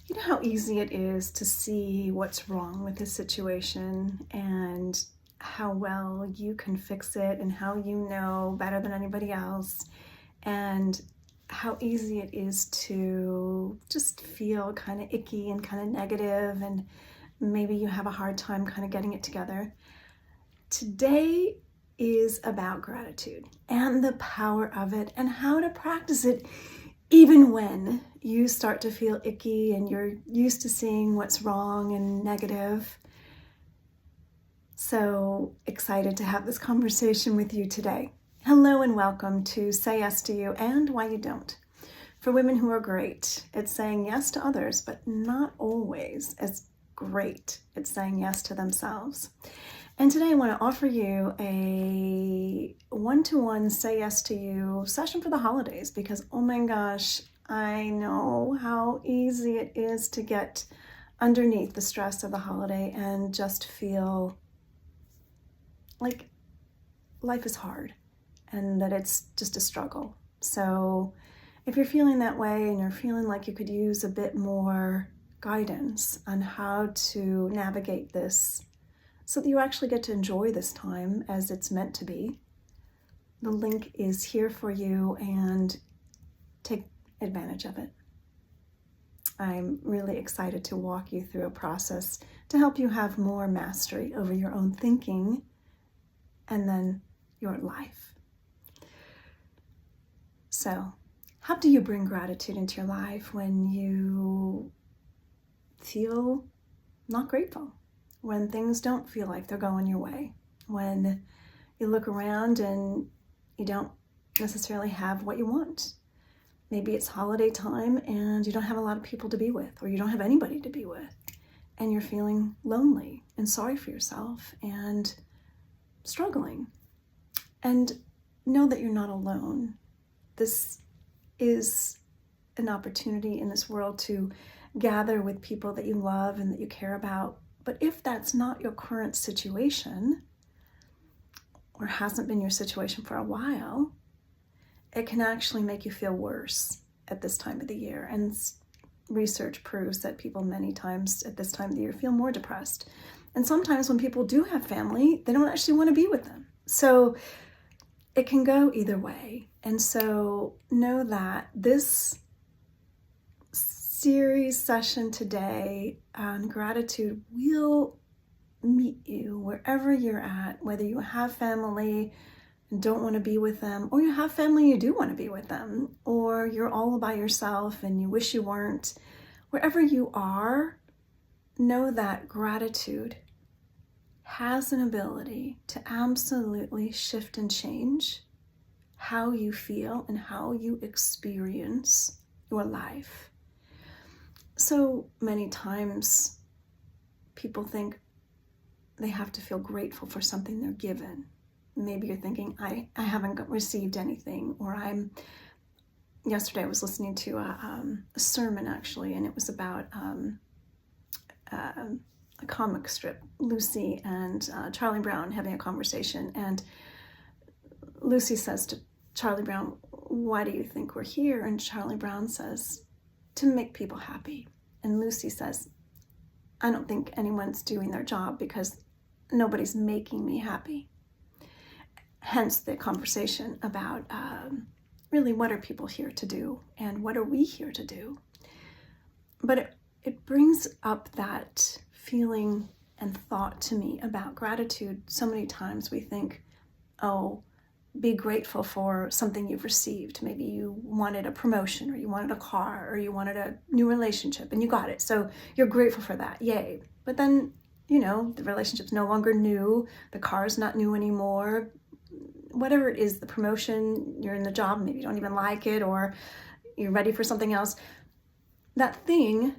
You know how easy it is to see what's wrong with a situation and how well you can fix it and how you know better than anybody else, and how easy it is to just feel kind of icky and kind of negative, and maybe you have a hard time kind of getting it together. Today is about gratitude and the power of it and how to practice it even when you start to feel icky and you're used to seeing what's wrong and negative. So excited to have this conversation with you today. Hello and welcome to Say Yes to You and Why You Don't. For women who are great at saying yes to others, but not always as great at saying yes to themselves. And today I want to offer you a one-to-one Say Yes to You session for the holidays, because oh my gosh, I know how easy it is to get underneath the stress of the holiday and just feel like life is hard and that it's just a struggle. So if you're feeling that way and you're feeling like you could use a bit more guidance on how to navigate this so that you actually get to enjoy this time as it's meant to be, the link is here for you, and take advantage of it. I'm really excited to walk you through a process to help you have more mastery over your own thinking and then your life. So, how do you bring gratitude into your life when you feel not grateful? When things don't feel like they're going your way, when you look around and you don't necessarily have what you want. Maybe it's holiday time and you don't have a lot of people to be with, or you don't have anybody to be with, and you're feeling lonely and sorry for yourself and struggling. And know that you're not alone. This is an opportunity in this world to gather with people that you love and that you care about. But if that's not your current situation, or hasn't been your situation for a while, it can actually make you feel worse at this time of the year. And research proves that people many times at this time of the year feel more depressed. And sometimes when people do have family, they don't actually want to be with them. So it can go either way. And so know that this series session today on gratitude will meet you wherever you're at, whether you have family and don't want to be with them, or you have family and you do want to be with them, or you're all by yourself and you wish you weren't. Wherever you are, know that gratitude has an ability to absolutely shift and change how you feel and how you experience your life. So many times people think they have to feel grateful for something they're given. Maybe you're thinking, I haven't received anything, or yesterday I was listening to a sermon actually, and it was about a comic strip, Lucy and Charlie Brown having a conversation, and Lucy says to Charlie Brown, "Why do you think we're here?" And Charlie Brown says, "To make people happy." And Lucy says, "I don't think anyone's doing their job because nobody's making me happy." Hence the conversation about really what are people here to do and what are we here to do. But it brings up that feeling and thought to me about gratitude. So many times we think, oh, be grateful for something you've received. Maybe you wanted a promotion, or you wanted a car, or you wanted a new relationship and you got it. So you're grateful for that. Yay. But then, the relationship's no longer new. The car's not new anymore. Whatever it is, the promotion, you're in the job, maybe you don't even like it, or you're ready for something else. That thing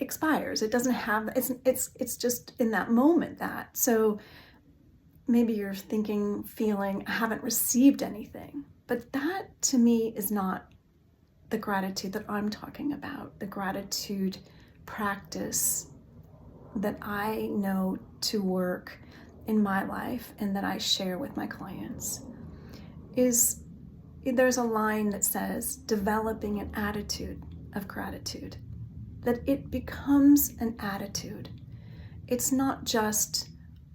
expires. It doesn't have, it's just in that moment that. So maybe you're thinking, feeling, I haven't received anything. But that to me is not the gratitude that I'm talking about. The gratitude practice that I know to work in my life and that I share with my clients is, there's a line that says, developing an attitude of gratitude, that it becomes an attitude. It's not just,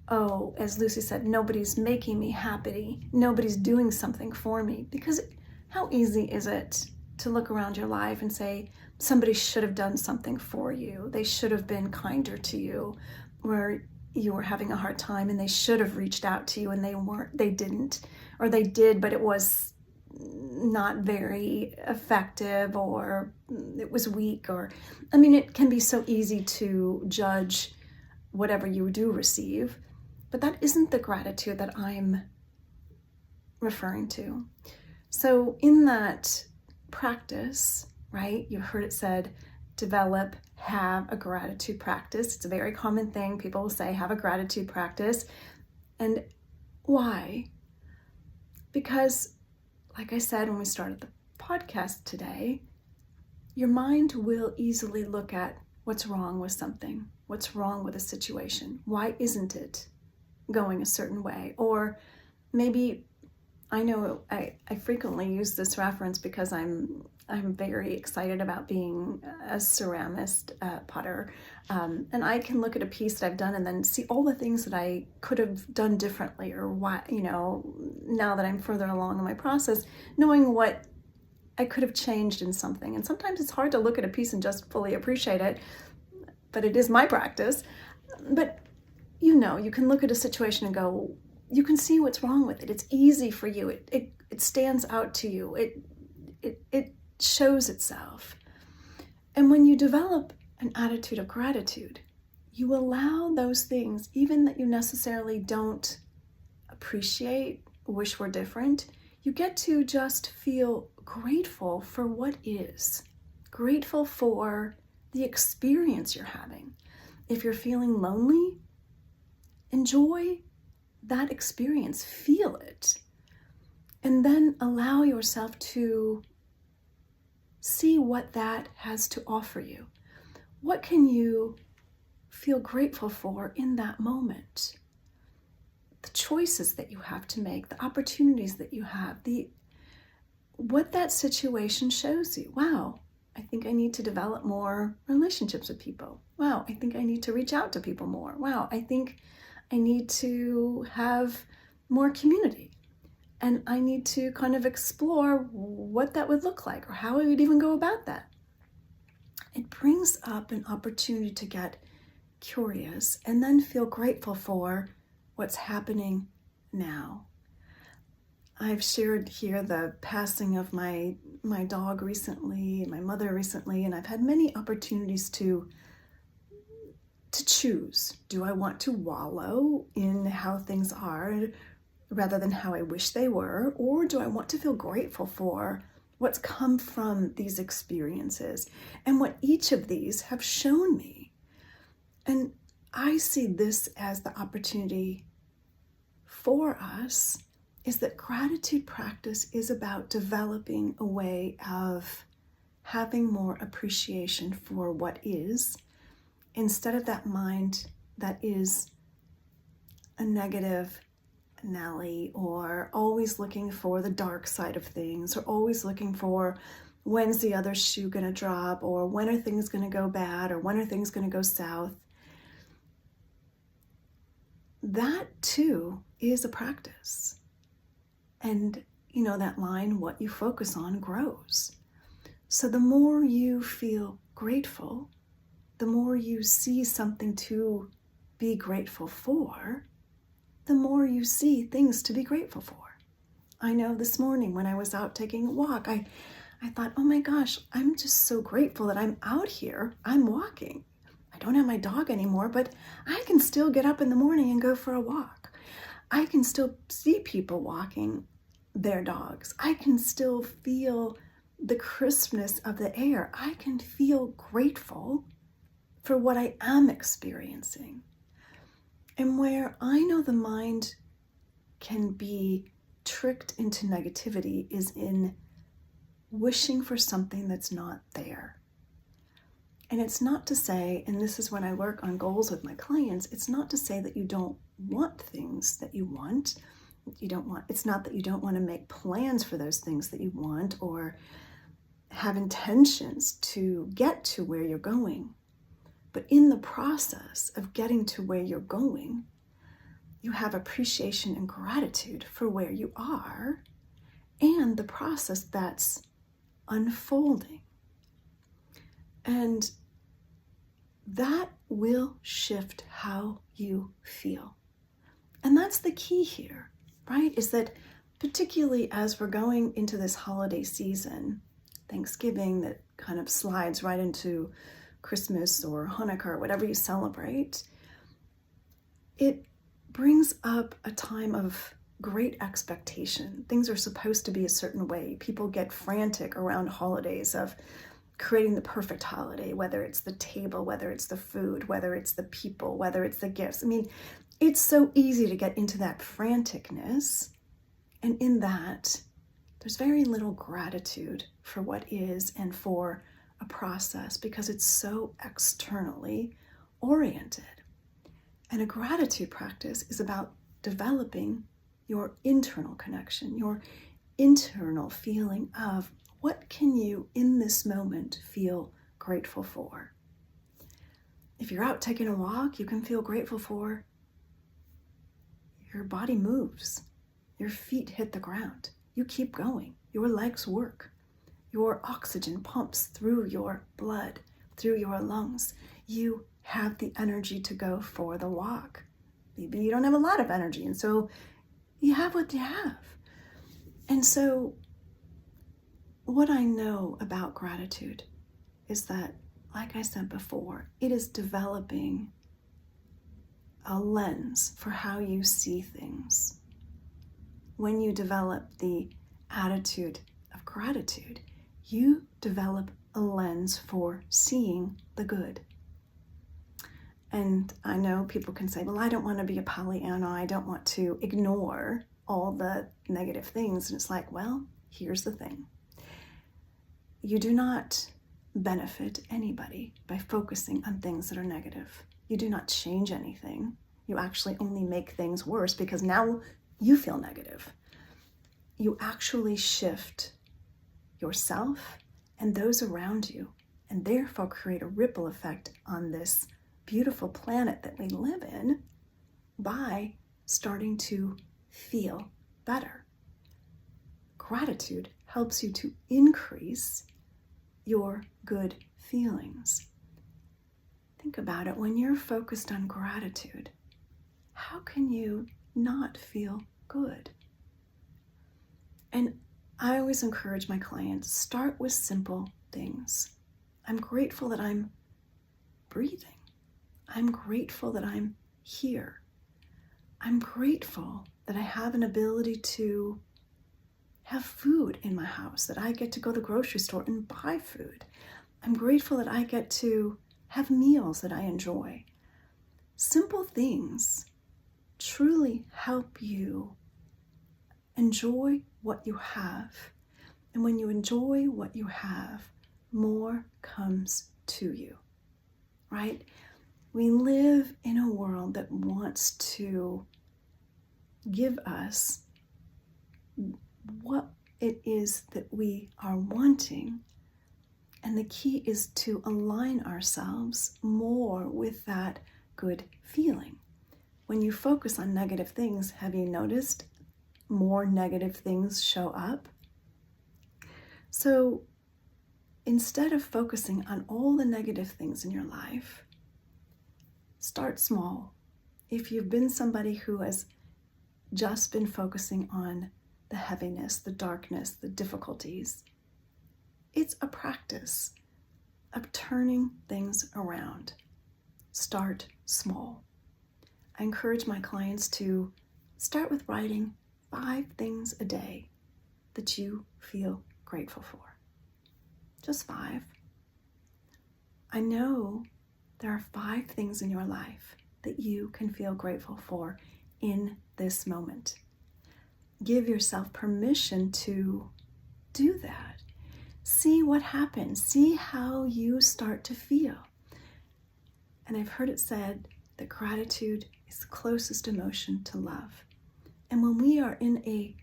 oh, as Lucy said, nobody's making me happy, nobody's doing something for me. Because how easy is it to look around your life and say, somebody should have done something for you, they should have been kinder to you, or you were having a hard time and they should have reached out to you and they didn't, or they did, but it was not very effective, or it was weak, or, I mean, it can be so easy to judge whatever you do receive, but that isn't the gratitude that I'm referring to. So in that practice, right, you heard it said, develop, have a gratitude practice. It's a very common thing. People will say, have a gratitude practice. And why? Because, like I said when we started the podcast today, your mind will easily look at what's wrong with something, what's wrong with a situation. Why isn't it going a certain way? Or maybe, I know I frequently use this reference because I'm very excited about being a ceramist, potter, and I can look at a piece that I've done and then see all the things that I could have done differently, or why, now that I'm further along in my process, knowing what I could have changed in something. And sometimes it's hard to look at a piece and just fully appreciate it, but it is my practice. But you can look at a situation and go, you can see what's wrong with it. It's easy for you. It stands out to you. It shows itself. And when you develop an attitude of gratitude, you allow those things, even that you necessarily don't appreciate, wish were different, you get to just feel grateful for what is. Grateful for the experience you're having. If you're feeling lonely, enjoy that experience, feel it, and then allow yourself to see what that has to offer you. What can you feel grateful for in that moment? The choices that you have to make, the opportunities that you have, what that situation shows you. Wow, I think I need to develop more relationships with people. Wow, I think I need to reach out to people more. Wow, I think I need to have more community, and I need to kind of explore what that would look like, or how I would even go about that. It brings up an opportunity to get curious and then feel grateful for what's happening now. I've shared here the passing of my dog recently, my mother recently, and I've had many opportunities to choose. Do I want to wallow in how things are rather than how I wish they were? Or do I want to feel grateful for what's come from these experiences and what each of these have shown me? And I see this as the opportunity for us, is that gratitude practice is about developing a way of having more appreciation for what is, instead of that mind that is a negative Nelly, or always looking for the dark side of things, or always looking for when's the other shoe going to drop, or when are things going to go bad, or when are things going to go south. That too is a practice. And that line, what you focus on grows. So the more you feel grateful, the more you see something to be grateful for, the more you see things to be grateful for. I know this morning when I was out taking a walk, I thought, oh my gosh, I'm just so grateful that I'm out here, I'm walking. I don't have my dog anymore, but I can still get up in the morning and go for a walk. I can still see people walking their dogs. I can still feel the crispness of the air. I can feel grateful for what I am experiencing. And where I know the mind can be tricked into negativity is in wishing for something that's not there. And it's not to say, and this is when I work on goals with my clients, it's not to say that you don't want things that you want. It's not that you don't want to make plans for those things that you want, or have intentions to get to where you're going. But in the process of getting to where you're going, you have appreciation and gratitude for where you are and the process that's unfolding. And that will shift how you feel. And that's the key here, right? Is that particularly as we're going into this holiday season, Thanksgiving that kind of slides right into Christmas or Hanukkah or whatever you celebrate, it brings up a time of great expectation. Things are supposed to be a certain way. People get frantic around holidays of creating the perfect holiday, whether it's the table, whether it's the food, whether it's the people, whether it's the gifts. I mean, it's so easy to get into that franticness. And in that, there's very little gratitude for what is and for a process because it's so externally oriented. And a gratitude practice is about developing your internal connection, your internal feeling of what can you in this moment feel grateful for. If you're out taking a walk, you can feel grateful for your body moves, your feet hit the ground, you keep going, your legs work, your oxygen pumps through your blood, through your lungs. You have the energy to go for the walk. Maybe you don't have a lot of energy, and so you have what you have. And so what I know about gratitude is that, like I said before, it is developing a lens for how you see things. When you develop the attitude of gratitude, you develop a lens for seeing the good. And I know people can say, well, I don't want to be a Pollyanna. I don't want to ignore all the negative things. And it's like, well, here's the thing. You do not benefit anybody by focusing on things that are negative. You do not change anything. You actually only make things worse because now you feel negative. You actually shift yourself and those around you, and therefore create a ripple effect on this beautiful planet that we live in by starting to feel better. Gratitude helps you to increase your good feelings. Think about it. When you're focused on gratitude, how can you not feel good? And I always encourage my clients, start with simple things. I'm grateful that I'm breathing. I'm grateful that I'm here. I'm grateful that I have an ability to have food in my house, that I get to go to the grocery store and buy food. I'm grateful that I get to have meals that I enjoy. Simple things truly help you enjoy what you have. And when you enjoy what you have, more comes to you, right? We live in a world that wants to give us what it is that we are wanting. And the key is to align ourselves more with that good feeling. When you focus on negative things, have you noticed more negative things show up? So instead of focusing on all the negative things in your life, start small. If you've been somebody who has just been focusing on the heaviness, the darkness, the difficulties, it's a practice of turning things around. Start small. I encourage my clients to start with writing 5 things a day that you feel grateful for. Just 5. I know there are 5 things in your life that you can feel grateful for in this moment. Give yourself permission to do that. See what happens. See how you start to feel. And I've heard it said that gratitude is the closest emotion to love. And when we are in a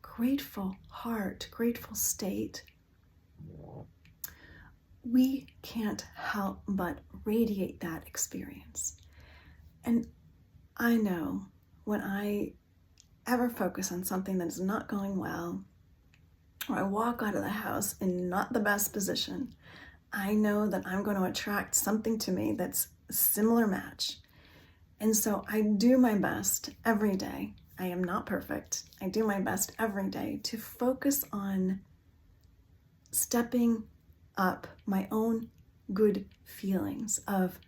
grateful heart, grateful state, we can't help but radiate that experience. And I know when I ever focus on something that is not going well, or I walk out of the house in not the best position, I know that I'm going to attract something to me that's a similar match. And so I do my best every day. I am not perfect. I do my best every day to focus on stepping up my own good feelings of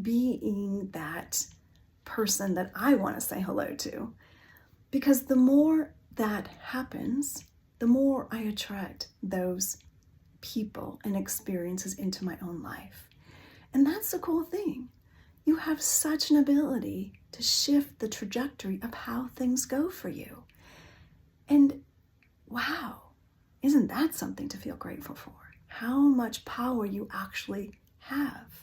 being that person that I want to say hello to. Because the more that happens, the more I attract those people and experiences into my own life. And that's the cool thing. You have such an ability to shift the trajectory of how things go for you. And wow, isn't that something to feel grateful for? How much power you actually have.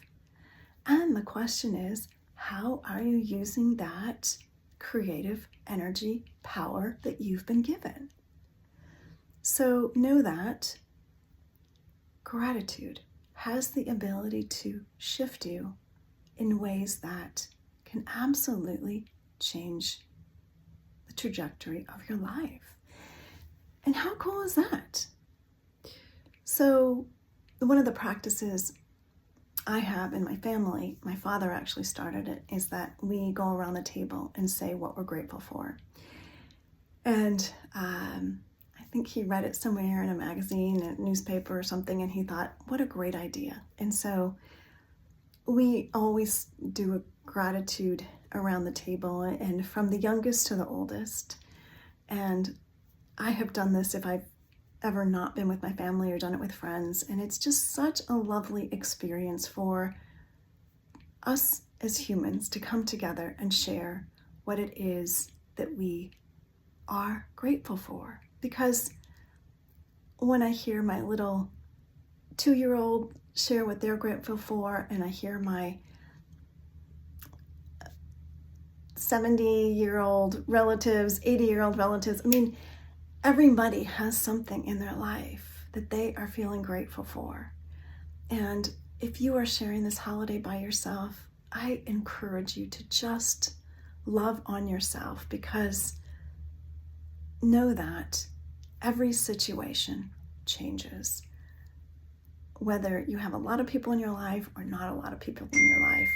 And the question is, how are you using that creative energy, power that you've been given? So know that gratitude has the ability to shift you in ways that can absolutely change the trajectory of your life. And how cool is that? So one of the practices I have in my family, my father actually started it, is that we go around the table and say what we're grateful for. And I think he read it somewhere in a magazine, a newspaper or something, and he thought, what a great idea. And so we always do a gratitude around the table, and from the youngest to the oldest. And I have done this if I've ever not been with my family or done it with friends. And it's just such a lovely experience for us as humans to come together and share what it is that we are grateful for. Because when I hear my little 2-year-old share what they're grateful for, and I hear my 70-year-old relatives, 80-year-old relatives, I mean, everybody has something in their life that they are feeling grateful for. And if you are sharing this holiday by yourself, I encourage you to just love on yourself, because know that every situation changes. Whether you have a lot of people in your life or not a lot of people in your life,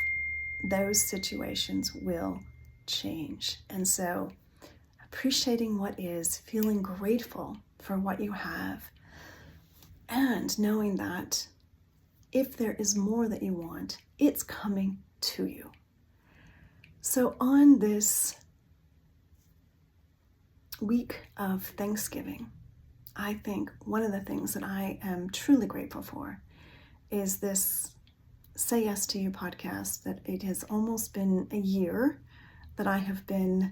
those situations will change. And so appreciating what is, feeling grateful for what you have, and knowing that if there is more that you want, it's coming to you. So on this week of Thanksgiving, I think one of the things that I am truly grateful for is this Say Yes to You podcast, that it has almost been a year that I have been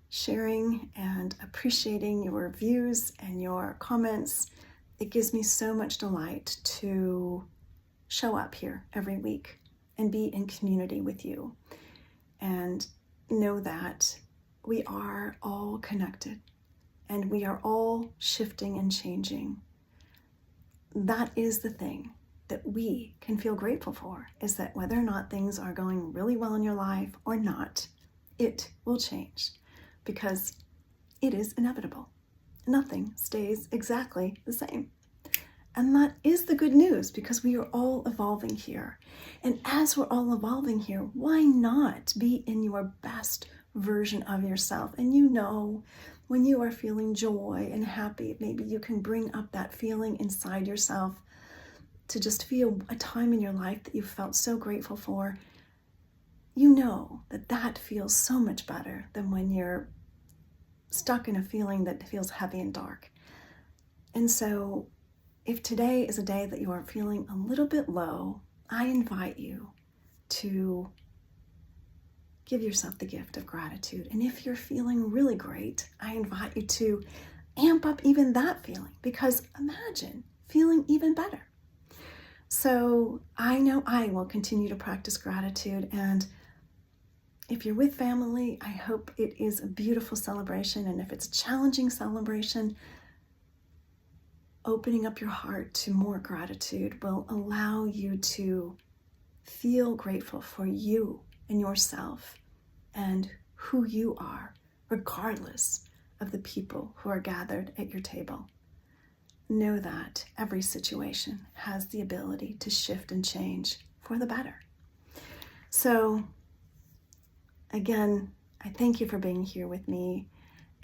sharing and appreciating your views and your comments. It gives me so much delight to show up here every week and be in community with you, and know that we are all connected and we are all shifting and changing. That is the thing that we can feel grateful for, is that whether or not things are going really well in your life or not, it will change, because it is inevitable. Nothing stays exactly the same. And that is the good news, because we are all evolving here. And as we're all evolving here, why not be in your best version of yourself? And you know, when you are feeling joy and happy, maybe you can bring up that feeling inside yourself to just feel a time in your life that you felt so grateful for. You know that that feels so much better than when you're stuck in a feeling that feels heavy and dark. And so if today is a day that you are feeling a little bit low, I invite you to give yourself the gift of gratitude. And if you're feeling really great, I invite you to amp up even that feeling, because imagine feeling even better. So I know I will continue to practice gratitude, and if you're with family, I hope it is a beautiful celebration. And if it's a challenging celebration, opening up your heart to more gratitude will allow you to feel grateful for you and yourself and who you are, regardless of the people who are gathered at your table. Know that every situation has the ability to shift and change for the better. So, again, I thank you for being here with me,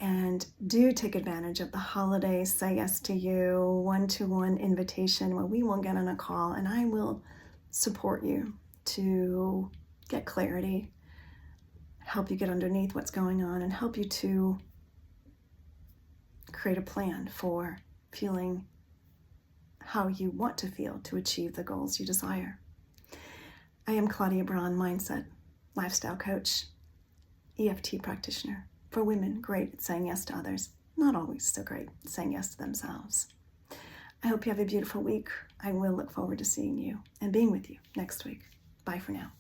and do take advantage of the holiday Say Yes to You one-to-one invitation where we will get on a call and I will support you to get clarity, help you get underneath what's going on, and help you to create a plan for feeling how you want to feel to achieve the goals you desire. I am Claudia Braun, mindset, lifestyle coach, EFT practitioner for women great at saying yes to others, not always so great at saying yes to themselves. I hope you have a beautiful week. I will look forward to seeing you and being with you next week. Bye for now.